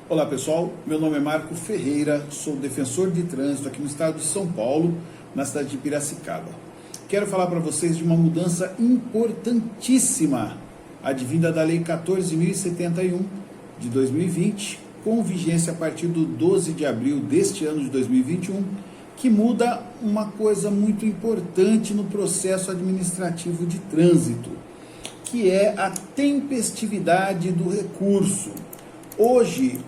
Olá pessoal, meu nome é Marco Ferreira, sou defensor de trânsito aqui no estado de São Paulo, na cidade de Piracicaba. Quero falar para vocês de uma mudança importantíssima, advinda da Lei 14.071 de 2020, com vigência a partir do 12 de abril deste ano de 2021, que muda uma coisa muito importante no processo administrativo de trânsito, que é a tempestividade do recurso. Hoje,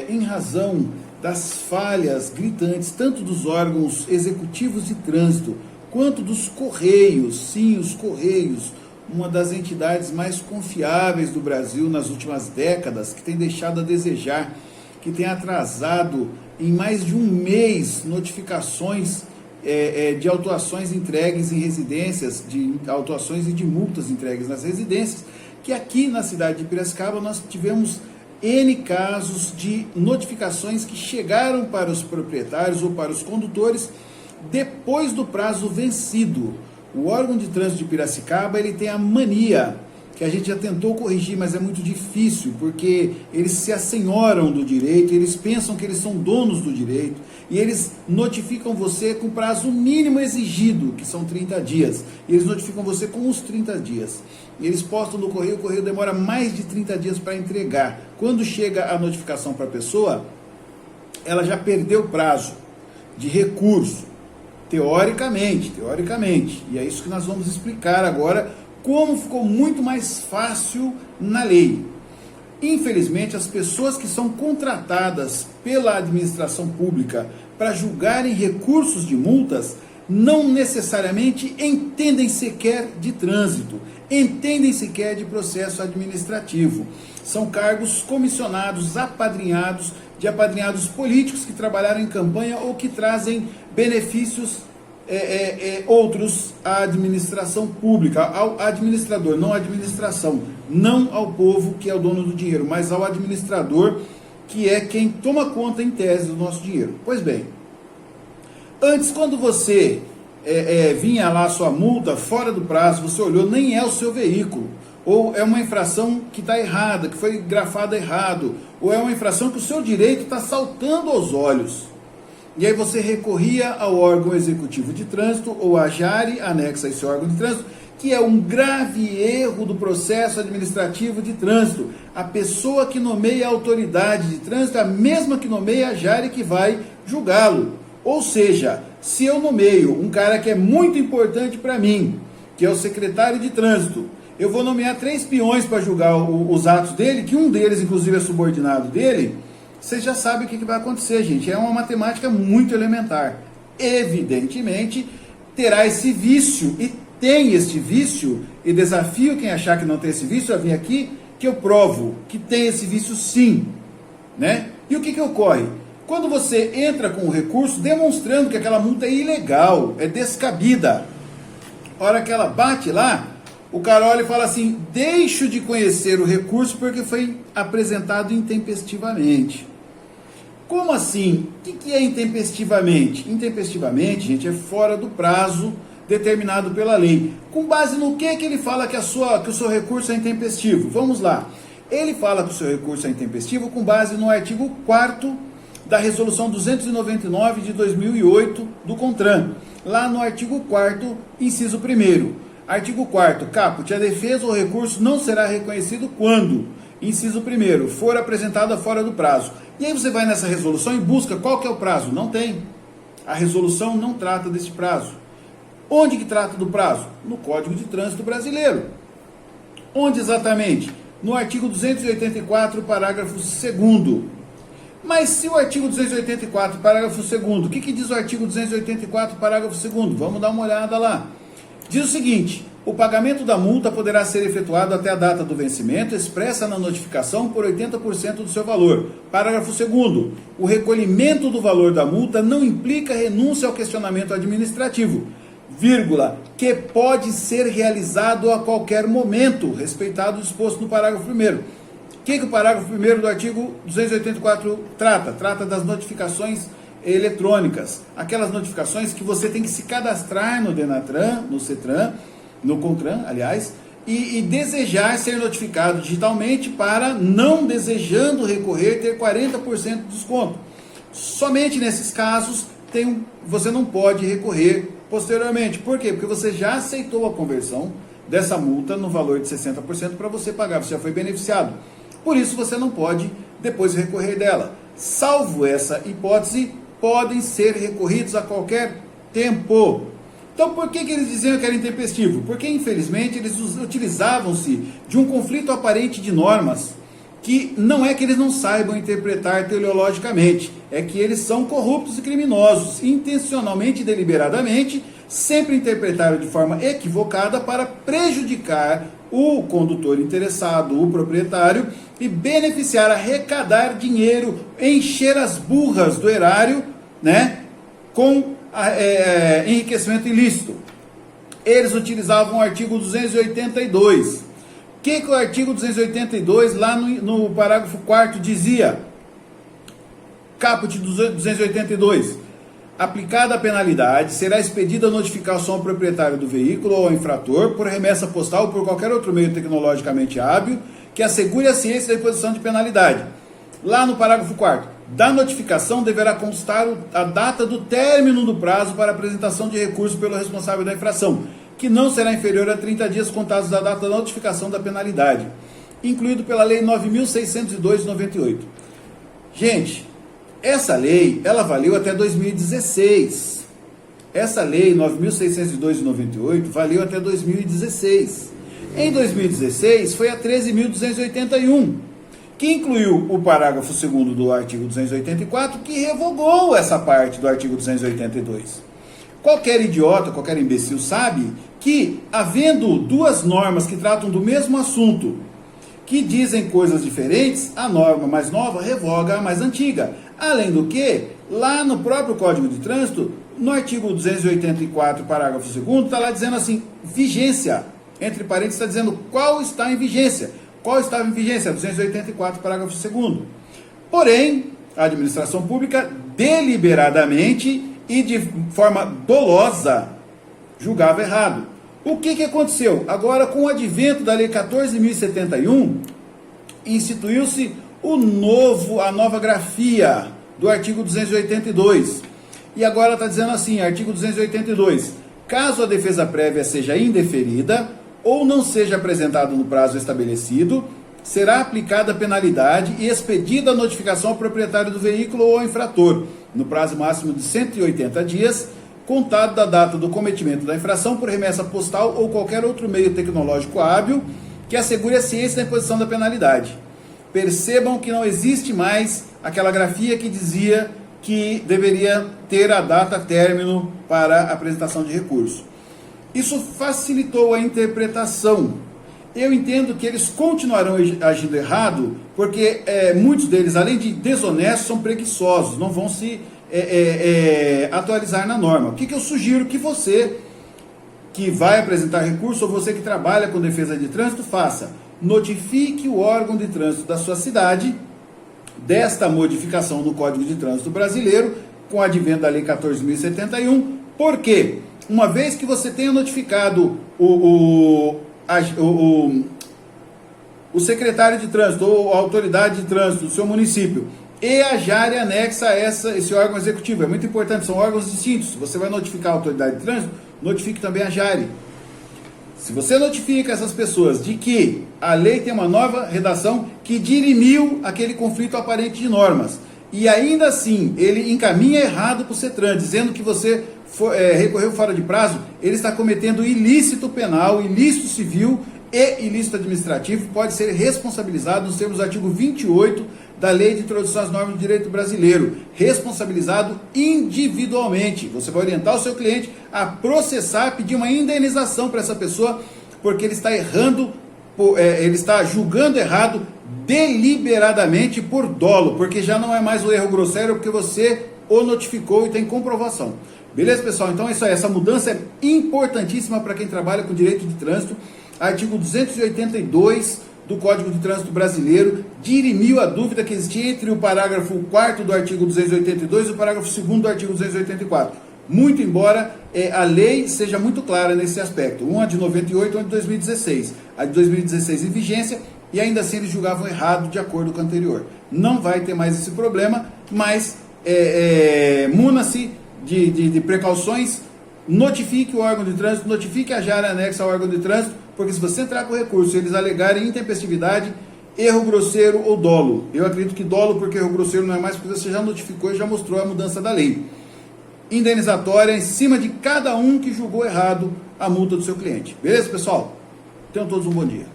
em razão das falhas gritantes, tanto dos órgãos executivos de trânsito, quanto dos Correios, sim, os Correios, uma das entidades mais confiáveis do Brasil nas últimas décadas, que tem deixado a desejar, que tem atrasado em mais de um mês notificações de autuações entregues em residências, de autuações e de multas entregues nas residências, que aqui na cidade de Piracicaba nós tivemos N casos de notificações que chegaram para os proprietários ou para os condutores depois do prazo vencido. O órgão de trânsito de Piracicaba, ele tem a mania, que a gente já tentou corrigir, mas é muito difícil, porque eles se assenhoram do direito, eles pensam que eles são donos do direito, e eles notificam você com o prazo mínimo exigido, que são 30 dias. E eles notificam você com os 30 dias. E eles postam no correio, o correio demora mais de 30 dias para entregar. Quando chega a notificação para a pessoa, ela já perdeu o prazo de recurso, teoricamente. E é isso que nós vamos explicar agora, como ficou muito mais fácil na lei. Infelizmente, as pessoas que são contratadas pela administração pública para julgarem recursos de multas não necessariamente entendem sequer de trânsito, entendem sequer de processo administrativo. São cargos comissionados, apadrinhados, de apadrinhados políticos que trabalharam em campanha ou que trazem benefícios outros à administração pública, ao administrador, não à administração, não ao povo que é o dono do dinheiro, mas ao administrador, que é quem toma conta em tese do nosso dinheiro. Pois bem, antes, quando você vinha lá a sua multa fora do prazo, você olhou, nem é o seu veículo, ou é uma infração que está errada, que foi grafada errado, ou é uma infração que o seu direito está saltando aos olhos. E aí você recorria ao órgão executivo de trânsito, ou a JARE, anexa a esse órgão de trânsito, que é um grave erro do processo administrativo de trânsito. A pessoa que nomeia a autoridade de trânsito é a mesma que nomeia a JARE que vai julgá-lo. Ou seja, se eu nomeio um cara que é muito importante para mim, que é o secretário de trânsito, eu vou nomear 3 peões para julgar os atos dele, que um deles inclusive é subordinado dele. Vocês já sabem o que vai acontecer, gente. É uma matemática muito elementar. Evidentemente, terá esse vício, e tem este vício, e desafio quem achar que não tem esse vício a vir aqui, que eu provo que tem esse vício sim. Né? E o que ocorre? Quando você entra com o recurso demonstrando que aquela multa é ilegal, é descabida, a hora que ela bate lá, o cara olha e fala assim: deixo de conhecer o recurso porque foi apresentado intempestivamente. Como assim? O que é intempestivamente? Intempestivamente, gente, é fora do prazo determinado pela lei. Com base no que ele fala que o seu recurso é intempestivo? Vamos lá. Ele fala que o seu recurso é intempestivo com base no artigo 4º da Resolução 299 de 2008 do CONTRAN. Lá no artigo 4º, inciso 1º. Artigo 4º, caput, a defesa ou recurso não será reconhecido quando, inciso 1º, for apresentada fora do prazo. E aí você vai nessa resolução e busca qual que é o prazo. Não tem. A resolução não trata desse prazo. Onde que trata do prazo? No Código de Trânsito Brasileiro. Onde exatamente? No artigo 284, parágrafo 2º. Mas se o artigo 284, parágrafo 2º, o que diz o artigo 284, parágrafo 2º? Vamos dar uma olhada lá. Diz o seguinte: o pagamento da multa poderá ser efetuado até a data do vencimento, expressa na notificação, por 80% do seu valor. Parágrafo 2º. O recolhimento do valor da multa não implica renúncia ao questionamento administrativo, vírgula, que pode ser realizado a qualquer momento, respeitado o disposto no parágrafo 1º. O que o parágrafo 1º do artigo 284 trata? Trata das notificações eletrônicas, aquelas notificações que você tem que se cadastrar no Denatran, no CETRAN, no CONTRAN, aliás, e desejar ser notificado digitalmente para, não desejando recorrer, ter 40% de desconto. Somente nesses casos você não pode recorrer posteriormente. Por quê? Porque você já aceitou a conversão dessa multa no valor de 60% para você pagar, você já foi beneficiado. Por isso você não pode depois recorrer dela. Salvo essa hipótese, podem ser recorridos a qualquer tempo. Então por que eles diziam que era intempestivo? Porque infelizmente eles utilizavam-se de um conflito aparente de normas, que não é que eles não saibam interpretar teleologicamente, é que eles são corruptos e criminosos, intencionalmente e deliberadamente, sempre interpretaram de forma equivocada para prejudicar o condutor interessado, o proprietário, e beneficiar, arrecadar dinheiro, encher as burras do erário, né, com enriquecimento ilícito. Eles utilizavam o artigo 282. O que o artigo 282, lá no parágrafo 4º, dizia? Caput 282. Aplicada a penalidade, será expedida a notificação ao proprietário do veículo ou ao infrator, por remessa postal ou por qualquer outro meio tecnologicamente hábil, que assegure a ciência da imposição de penalidade. Lá no parágrafo 4º, da notificação deverá constar a data do término do prazo para apresentação de recurso pelo responsável da infração, que não será inferior a 30 dias contados da data da notificação da penalidade, incluído pela Lei 9.602 de 98. Gente, essa lei, ela valeu até 2016. Essa lei 9.602 de 98 valeu até 2016. Em 2016 foi a 13.281, que incluiu o parágrafo 2º do artigo 284, que revogou essa parte do artigo 282. Qualquer idiota, qualquer imbecil sabe que, havendo duas normas que tratam do mesmo assunto, que dizem coisas diferentes, a norma mais nova revoga a mais antiga. Além do que, lá no próprio Código de Trânsito, no artigo 284, parágrafo 2º, está lá dizendo assim, vigência. Entre parênteses está dizendo qual está em vigência. Qual estava em vigência? 284, parágrafo 2º. Porém, a administração pública, deliberadamente e de forma dolosa, julgava errado. O que aconteceu? Agora, com o advento da Lei 14.071, instituiu-se a nova grafia do artigo 282. E agora está dizendo assim, artigo 282, caso a defesa prévia seja indeferida ou não seja apresentado no prazo estabelecido, será aplicada a penalidade e expedida a notificação ao proprietário do veículo ou ao infrator, no prazo máximo de 180 dias, contado da data do cometimento da infração por remessa postal ou qualquer outro meio tecnológico hábil que assegure a ciência da imposição da penalidade. Percebam que não existe mais aquela grafia que dizia que deveria ter a data término para a apresentação de recurso. Isso facilitou a interpretação. Eu entendo que eles continuarão agindo errado, porque muitos deles, além de desonestos, são preguiçosos, não vão se atualizar na norma. O que eu sugiro que você, que vai apresentar recurso, ou você que trabalha com defesa de trânsito, faça? Notifique o órgão de trânsito da sua cidade desta modificação no Código de Trânsito Brasileiro, com o advento da Lei 14.071, porque uma vez que você tenha notificado o secretário de trânsito ou a autoridade de trânsito do seu município e a JARE anexa a esse órgão executivo, é muito importante, são órgãos distintos. Se você vai notificar a autoridade de trânsito, notifique também a JARE. Se você notifica essas pessoas de que a lei tem uma nova redação que dirimiu aquele conflito aparente de normas, e ainda assim ele encaminha errado para o CETRAN, dizendo que você recorreu fora de prazo, ele está cometendo ilícito penal, ilícito civil e ilícito administrativo, pode ser responsabilizado nos termos do artigo 28 da Lei de Introdução às Normas do Direito Brasileiro, responsabilizado individualmente. Você vai orientar o seu cliente a processar, pedir uma indenização para essa pessoa, porque ele está errando, ele está julgando errado deliberadamente por dolo, porque já não é mais o erro grosseiro, porque você o notificou e tem comprovação. Beleza, pessoal? Então é isso aí, essa mudança é importantíssima para quem trabalha com direito de trânsito. Artigo 282 do Código de Trânsito Brasileiro dirimiu a dúvida que existia entre o parágrafo 4º do artigo 282 e o parágrafo 2º do artigo 284. Muito embora a lei seja muito clara nesse aspecto. Uma de 98 e uma de 2016. A de 2016 em vigência, e ainda assim eles julgavam errado de acordo com a anterior. Não vai ter mais esse problema, mas muna-se de precauções, notifique o órgão de trânsito, notifique a JARA anexa ao órgão de trânsito, porque se você entrar com recurso e eles alegarem intempestividade, erro grosseiro ou dolo. Eu acredito que dolo, porque erro grosseiro não é mais, porque você já notificou e já mostrou a mudança da lei. Indenizatória em cima de cada um que julgou errado a multa do seu cliente. Beleza, pessoal? Tenham todos um bom dia.